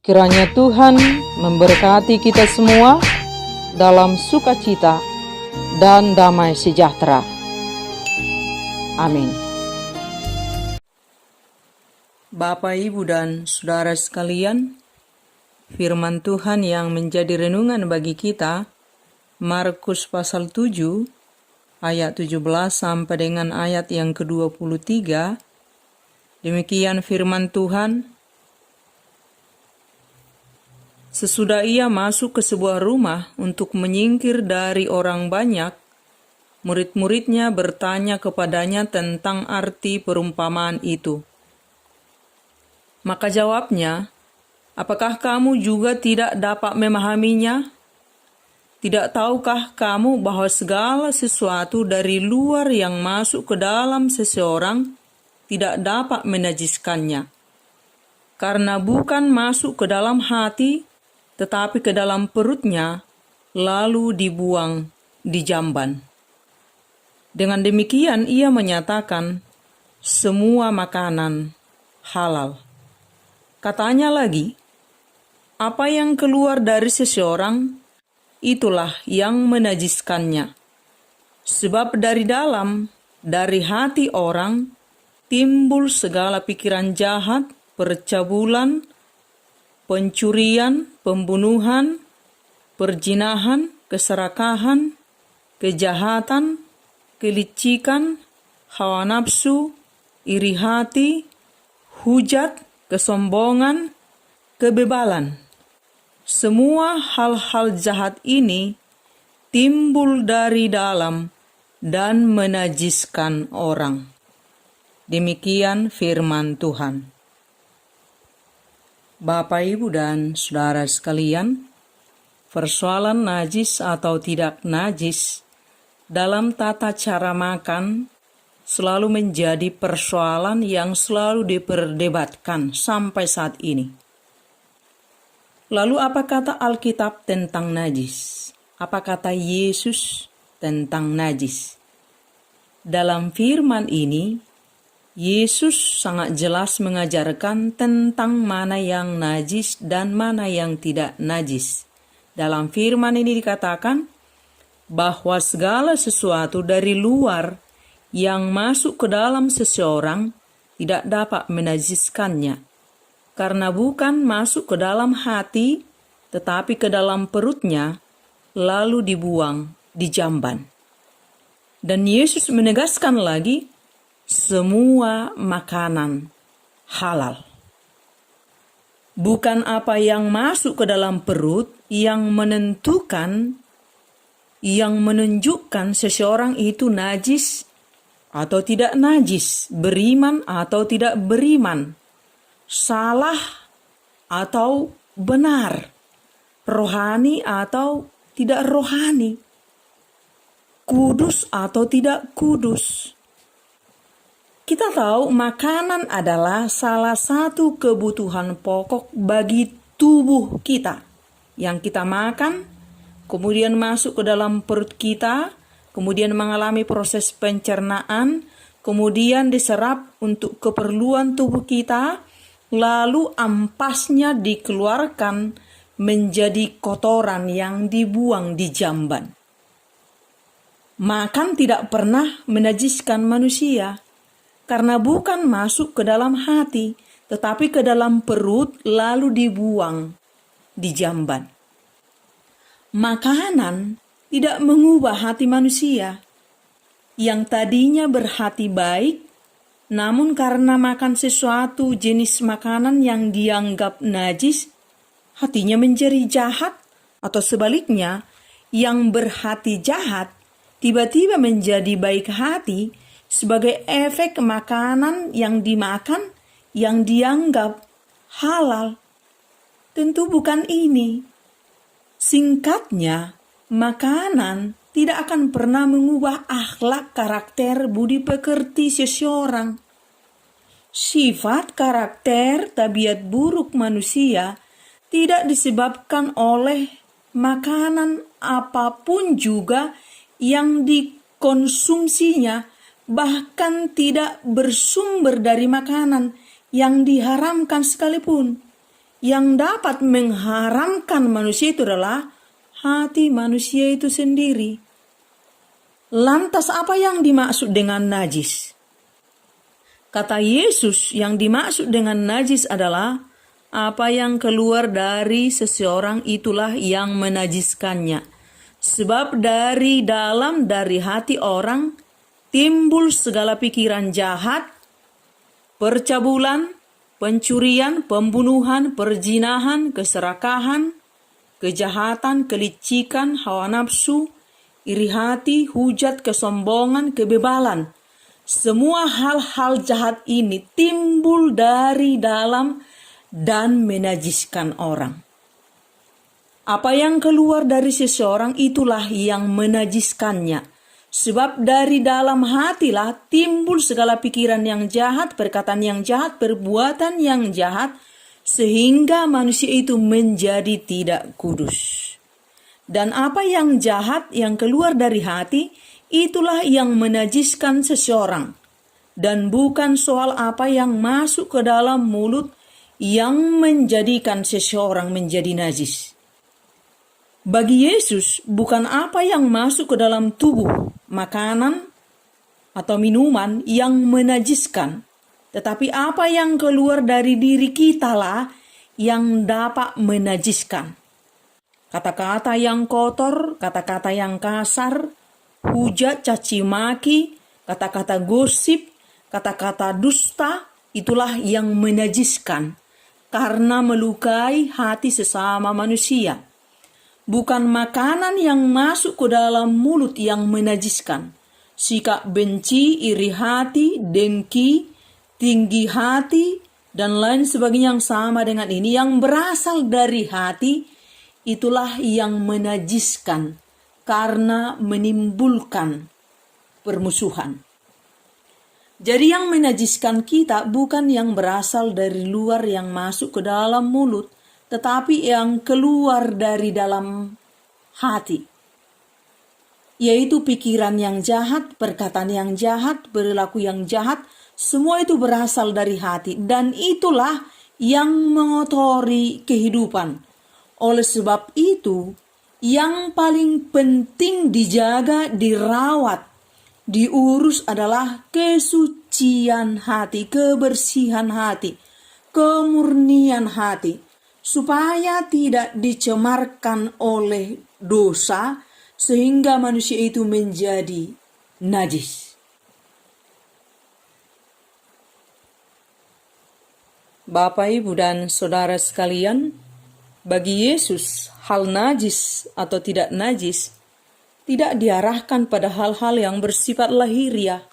Kiranya Tuhan memberkati kita semua dalam sukacita dan damai sejahtera. Amin. Bapak, Ibu, dan saudara sekalian, firman Tuhan yang menjadi renungan bagi kita, Markus pasal 7, ayat 17 sampai dengan ayat yang ke-23. Demikian firman Tuhan. Sesudah ia masuk ke sebuah rumah untuk menyingkir dari orang banyak, murid-muridnya bertanya kepadanya tentang arti perumpamaan itu. Maka jawabnya, "Apakah kamu juga tidak dapat memahaminya? Tidak tahukah kamu bahwa segala sesuatu dari luar yang masuk ke dalam seseorang tidak dapat menajiskannya? Karena bukan masuk ke dalam hati, tetapi ke dalam perutnya, lalu dibuang di jamban." Dengan demikian ia menyatakan semua makanan halal. Katanya lagi, apa yang keluar dari seseorang, itulah yang menajiskannya. Sebab dari dalam, dari hati orang, timbul segala pikiran jahat, percabulan, pencurian, pembunuhan, perzinahan, keserakahan, kejahatan, kelicikan, hawa nafsu, iri hati, hujat, kesombongan, kebebalan. Semua hal-hal jahat ini timbul dari dalam dan menajiskan orang. Demikian firman Tuhan. Bapak, Ibu, dan saudara sekalian, persoalan najis atau tidak najis dalam tata cara makan selalu menjadi persoalan yang selalu diperdebatkan sampai saat ini. Lalu apa kata Alkitab tentang najis? Apa kata Yesus tentang najis? Dalam firman ini, Yesus sangat jelas mengajarkan tentang mana yang najis dan mana yang tidak najis. Dalam firman ini dikatakan bahwa segala sesuatu dari luar yang masuk ke dalam seseorang tidak dapat menajiskannya, karena bukan masuk ke dalam hati, tetapi ke dalam perutnya, lalu dibuang di jamban. Dan Yesus menegaskan lagi, semua makanan halal. Bukan apa yang masuk ke dalam perut yang menunjukkan seseorang itu najis atau tidak najis, beriman atau tidak beriman, salah atau benar, rohani atau tidak rohani, kudus atau tidak kudus. Kita tahu makanan adalah salah satu kebutuhan pokok bagi tubuh kita. Yang kita makan, kemudian masuk ke dalam perut kita, kemudian mengalami proses pencernaan, kemudian diserap untuk keperluan tubuh kita, lalu ampasnya dikeluarkan menjadi kotoran yang dibuang di jamban. Makan tidak pernah menajiskan manusia, karena bukan masuk ke dalam hati, tetapi ke dalam perut lalu dibuang di jamban. Makanan tidak mengubah hati manusia yang tadinya berhati baik, namun karena makan sesuatu jenis makanan yang dianggap najis, hatinya menjadi jahat, atau sebaliknya, yang berhati jahat tiba-tiba menjadi baik hati sebagai efek makanan yang dimakan yang dianggap halal. Tentu bukan ini. Singkatnya, makanan tidak akan pernah mengubah akhlak, karakter, budi pekerti seseorang. Sifat, karakter, tabiat buruk manusia tidak disebabkan oleh makanan apapun juga yang dikonsumsinya, bahkan tidak bersumber dari makanan yang diharamkan sekalipun. Yang dapat mengharamkan manusia itu adalah hati manusia itu sendiri. Lantas apa yang dimaksud dengan najis? Kata Yesus, yang dimaksud dengan najis adalah apa yang keluar dari seseorang itulah yang menajiskannya. Sebab dari dalam, dari hati orang, timbul segala pikiran jahat, percabulan, pencurian, pembunuhan, perzinahan, keserakahan, kejahatan, kelicikan, hawa nafsu, iri hati, hujat, kesombongan, kebebalan. Semua hal-hal jahat ini timbul dari dalam dan menajiskan orang. Apa yang keluar dari seseorang itulah yang menajiskannya. Sebab dari dalam hatilah timbul segala pikiran yang jahat, perkataan yang jahat, perbuatan yang jahat, sehingga manusia itu menjadi tidak kudus. Dan apa yang jahat yang keluar dari hati, itulah yang menajiskan seseorang. Dan bukan soal apa yang masuk ke dalam mulut yang menjadikan seseorang menjadi najis. Bagi Yesus, bukan apa yang masuk ke dalam tubuh, makanan atau minuman yang menajiskan, tetapi apa yang keluar dari diri kita lah yang dapat menajiskan. Kata-kata yang kotor, kata-kata yang kasar, hujat, caci maki, kata-kata gosip, kata-kata dusta, itulah yang menajiskan karena melukai hati sesama manusia. Bukan makanan yang masuk ke dalam mulut yang menajiskan. Sikap benci, iri hati, dengki, tinggi hati, dan lain sebagainya yang sama dengan ini, yang berasal dari hati, itulah yang menajiskan karena menimbulkan permusuhan. Jadi yang menajiskan kita bukan yang berasal dari luar yang masuk ke dalam mulut, tetapi yang keluar dari dalam hati, yaitu pikiran yang jahat, perkataan yang jahat, perilaku yang jahat, semua itu berasal dari hati, dan itulah yang mengotori kehidupan. Oleh sebab itu, yang paling penting dijaga, dirawat, diurus adalah kesucian hati, kebersihan hati, kemurnian hati, supaya tidak dicemarkan oleh dosa sehingga manusia itu menjadi najis. Bapak, Ibu, dan saudara sekalian, bagi Yesus hal najis atau tidak najis tidak diarahkan pada hal-hal yang bersifat lahiriah,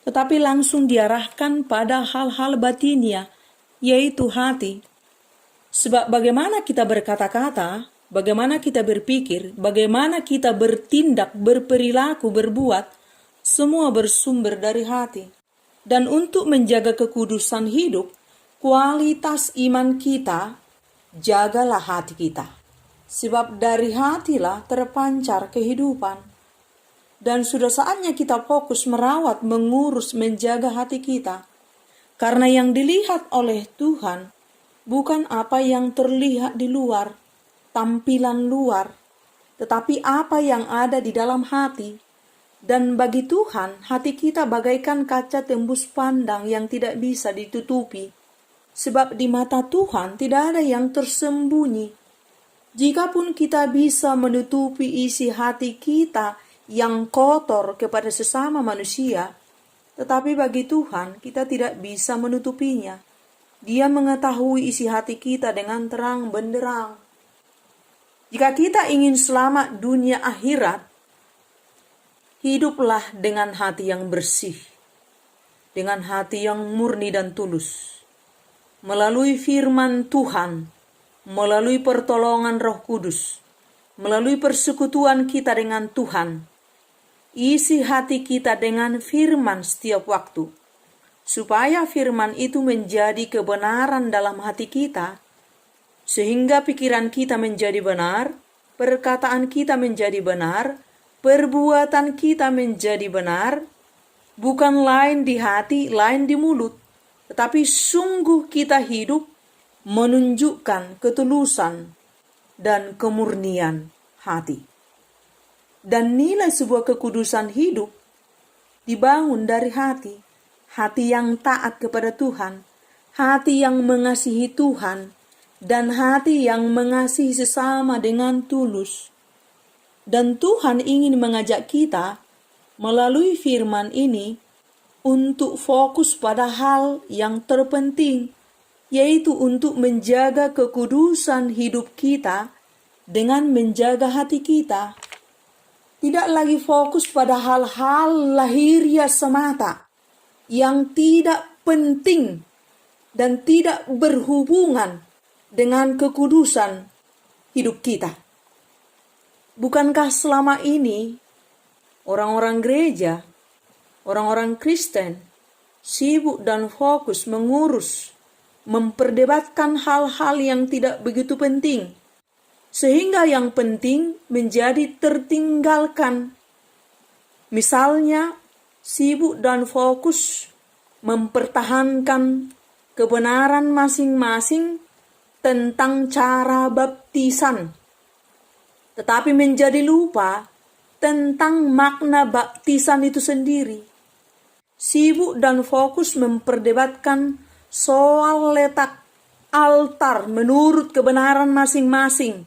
tetapi langsung diarahkan pada hal-hal batinia, yaitu hati. Sebab bagaimana kita berkata-kata, bagaimana kita berpikir, bagaimana kita bertindak, berperilaku, berbuat, semua bersumber dari hati. Dan untuk menjaga kekudusan hidup, kualitas iman kita, jagalah hati kita. Sebab dari hatilah terpancar kehidupan. Dan sudah saatnya kita fokus merawat, mengurus, menjaga hati kita. Karena yang dilihat oleh Tuhan bukan apa yang terlihat di luar, tampilan luar, tetapi apa yang ada di dalam hati. Dan bagi Tuhan, hati kita bagaikan kaca tembus pandang yang tidak bisa ditutupi. Sebab di mata Tuhan tidak ada yang tersembunyi. Jikapun kita bisa menutupi isi hati kita yang kotor kepada sesama manusia, tetapi bagi Tuhan kita tidak bisa menutupinya. Dia mengetahui isi hati kita dengan terang benderang. Jika kita ingin selamat dunia akhirat, hiduplah dengan hati yang bersih, dengan hati yang murni dan tulus. Melalui firman Tuhan, melalui pertolongan Roh Kudus, melalui persekutuan kita dengan Tuhan, isi hati kita dengan firman setiap waktu, supaya firman itu menjadi kebenaran dalam hati kita, sehingga pikiran kita menjadi benar, perkataan kita menjadi benar, perbuatan kita menjadi benar, bukan lain di hati, lain di mulut, tetapi sungguh kita hidup menunjukkan ketulusan dan kemurnian hati. Dan nilai sebuah kekudusan hidup dibangun dari hati. Hati yang taat kepada Tuhan, hati yang mengasihi Tuhan, dan hati yang mengasihi sesama dengan tulus. Dan Tuhan ingin mengajak kita melalui firman ini untuk fokus pada hal yang terpenting, yaitu untuk menjaga kekudusan hidup kita dengan menjaga hati kita. Tidak lagi fokus pada hal-hal lahiriah semata yang tidak penting dan tidak berhubungan dengan kekudusan hidup kita. Bukankah selama ini orang-orang gereja, orang-orang Kristen sibuk dan fokus mengurus, memperdebatkan hal-hal yang tidak begitu penting, sehingga yang penting menjadi tertinggalkan. Misalnya, sibuk dan fokus mempertahankan kebenaran masing-masing tentang cara baptisan, tetapi menjadi lupa tentang makna baptisan itu sendiri. Sibuk dan fokus memperdebatkan soal letak altar menurut kebenaran masing-masing,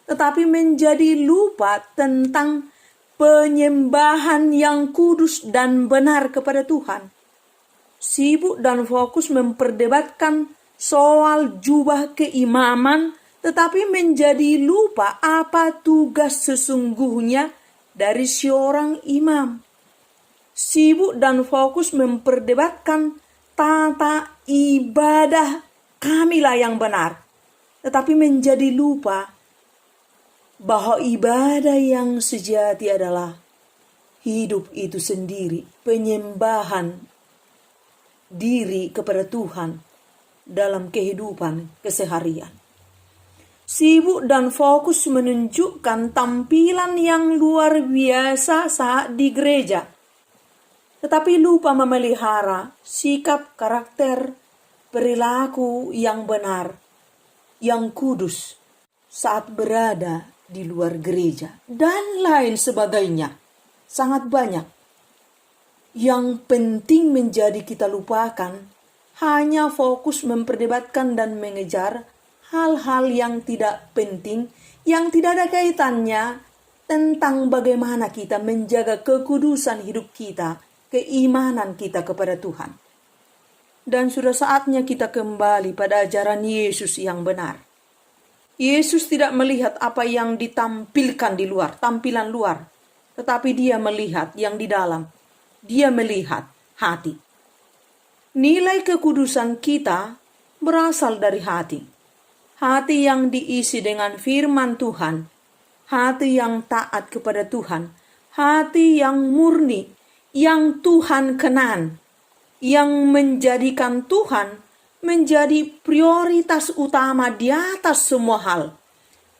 tetapi menjadi lupa tentang penyembahan yang kudus dan benar kepada Tuhan. Sibuk dan fokus memperdebatkan soal jubah keimaman, tetapi menjadi lupa apa tugas sesungguhnya dari seorang imam. Sibuk dan fokus memperdebatkan tata ibadah kamilah yang benar, tetapi menjadi lupa bahwa ibadah yang sejati adalah hidup itu sendiri, penyembahan diri kepada Tuhan dalam kehidupan keseharian. Sibuk dan fokus menunjukkan tampilan yang luar biasa saat di gereja, tetapi lupa memelihara sikap, karakter, perilaku yang benar, yang kudus saat berada di luar gereja, dan lain sebagainya. Sangat banyak yang penting menjadi kita lupakan, hanya fokus memperdebatkan dan mengejar hal-hal yang tidak penting, yang tidak ada kaitannya tentang bagaimana kita menjaga kekudusan hidup kita, keimanan kita kepada Tuhan. Dan sudah saatnya kita kembali pada ajaran Yesus yang benar. Yesus tidak melihat apa yang ditampilkan di luar, tampilan luar, tetapi dia melihat yang di dalam. Dia melihat hati. Nilai kekudusan kita berasal dari hati. Hati yang diisi dengan firman Tuhan, hati yang taat kepada Tuhan, hati yang murni, yang Tuhan kenan, yang menjadikan Tuhan menjadi prioritas utama di atas semua hal.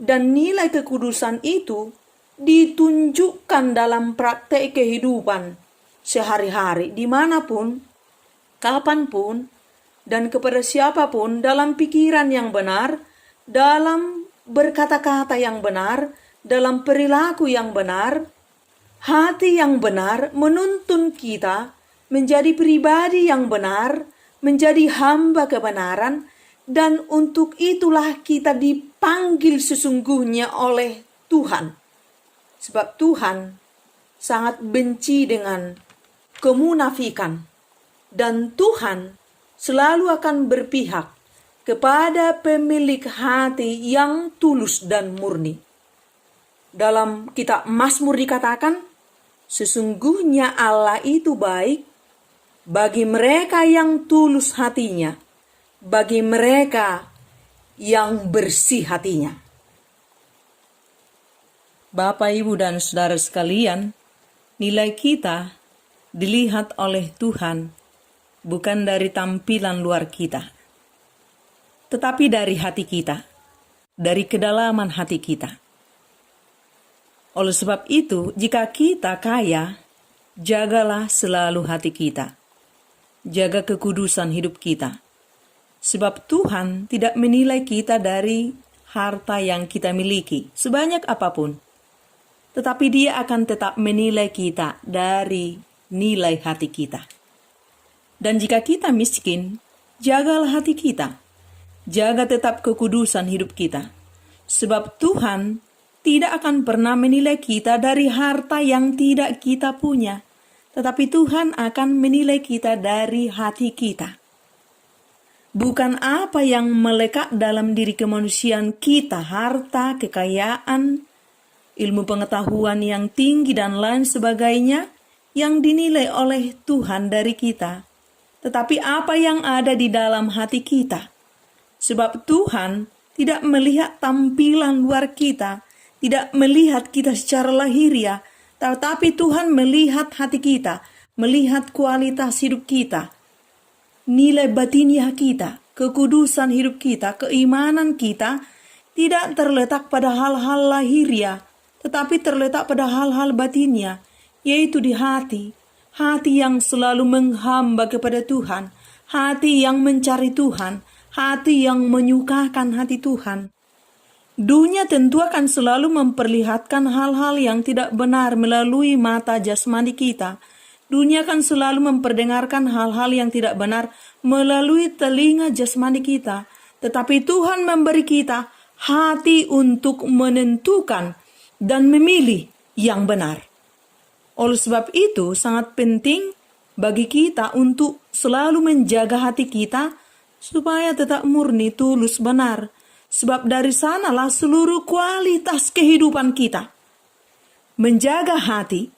Dan nilai kekudusan itu ditunjukkan dalam praktek kehidupan sehari-hari, dimanapun, kapanpun, dan kepada siapapun, dalam pikiran yang benar, dalam berkata-kata yang benar, dalam perilaku yang benar. Hati yang benar menuntun kita menjadi pribadi yang benar, menjadi hamba kebenaran, dan untuk itulah kita dipanggil sesungguhnya oleh Tuhan. Sebab Tuhan sangat benci dengan kemunafikan, dan Tuhan selalu akan berpihak kepada pemilik hati yang tulus dan murni. Dalam kitab Mazmur dikatakan, sesungguhnya Allah itu baik bagi mereka yang tulus hatinya, bagi mereka yang bersih hatinya. Bapak, Ibu, dan saudara sekalian, nilai kita dilihat oleh Tuhan bukan dari tampilan luar kita, tetapi dari hati kita, dari kedalaman hati kita. Oleh sebab itu, jika kita kaya, jagalah selalu hati kita. Jaga kekudusan hidup kita. Sebab Tuhan tidak menilai kita dari harta yang kita miliki, sebanyak apapun. Tetapi Dia akan tetap menilai kita dari nilai hati kita. Dan jika kita miskin, jagalah hati kita. Jaga tetap kekudusan hidup kita. Sebab Tuhan tidak akan pernah menilai kita dari harta yang tidak kita punya. Tetapi Tuhan akan menilai kita dari hati kita. Bukan apa yang melekat dalam diri kemanusiaan kita, harta, kekayaan, ilmu pengetahuan yang tinggi dan lain sebagainya yang dinilai oleh Tuhan dari kita. Tetapi apa yang ada di dalam hati kita. Sebab Tuhan tidak melihat tampilan luar kita, tidak melihat kita secara lahiriah, tetapi Tuhan melihat hati kita, melihat kualitas hidup kita. Nilai batiniah kita, kekudusan hidup kita, keimanan kita tidak terletak pada hal-hal lahiriah, tetapi terletak pada hal-hal batiniah, yaitu di hati. Hati yang selalu menghamba kepada Tuhan, hati yang mencari Tuhan, hati yang menyukakan hati Tuhan. Dunia tentu akan selalu memperlihatkan hal-hal yang tidak benar melalui mata jasmani kita. Dunia akan selalu memperdengarkan hal-hal yang tidak benar melalui telinga jasmani kita. Tetapi Tuhan memberi kita hati untuk menentukan dan memilih yang benar. Oleh sebab itu sangat penting bagi kita untuk selalu menjaga hati kita supaya tetap murni, tulus, benar. Sebab dari sanalah seluruh kualitas kehidupan kita. Menjaga hati,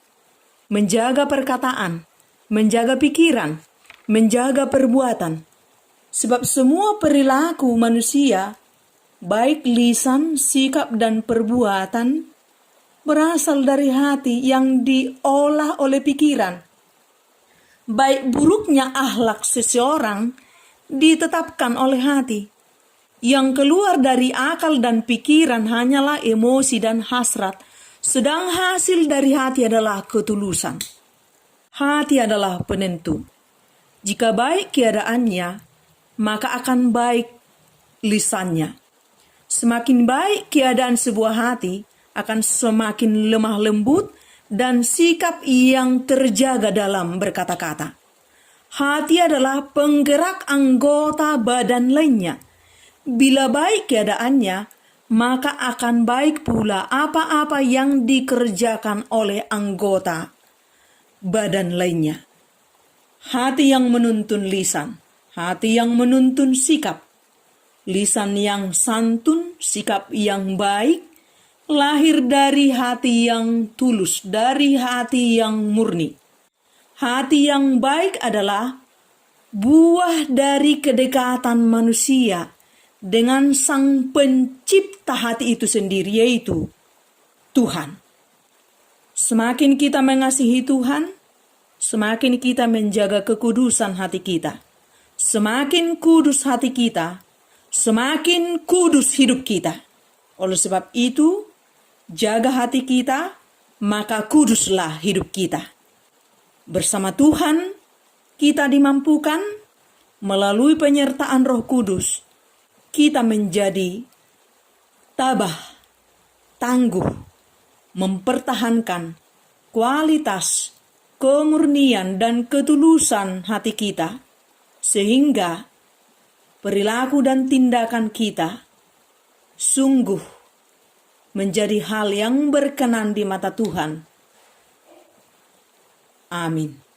menjaga perkataan, menjaga pikiran, menjaga perbuatan. Sebab semua perilaku manusia, baik lisan, sikap, dan perbuatan, berasal dari hati yang diolah oleh pikiran. Baik buruknya akhlak seseorang ditetapkan oleh hati. Yang keluar dari akal dan pikiran hanyalah emosi dan hasrat, sedang hasil dari hati adalah ketulusan. Hati adalah penentu. Jika baik keadaannya, maka akan baik lisannya. Semakin baik keadaan sebuah hati, akan semakin lemah lembut dan sikap yang terjaga dalam berkata-kata. Hati adalah penggerak anggota badan lainnya. Bila baik keadaannya, maka akan baik pula apa-apa yang dikerjakan oleh anggota badan lainnya. Hati yang menuntun lisan, hati yang menuntun sikap. Lisan yang santun, sikap yang baik, lahir dari hati yang tulus, dari hati yang murni. Hati yang baik adalah buah dari kedekatan manusia dengan sang pencipta hati itu sendiri, yaitu Tuhan. Semakin kita mengasihi Tuhan, semakin kita menjaga kekudusan hati kita. Semakin kudus hati kita, semakin kudus hidup kita. Oleh sebab itu, jaga hati kita, maka kuduslah hidup kita. Bersama Tuhan, kita dimampukan melalui penyertaan Roh Kudus, kita menjadi tabah, tangguh, mempertahankan kualitas, kemurnian, dan ketulusan hati kita, sehingga perilaku dan tindakan kita sungguh menjadi hal yang berkenan di mata Tuhan. Amin.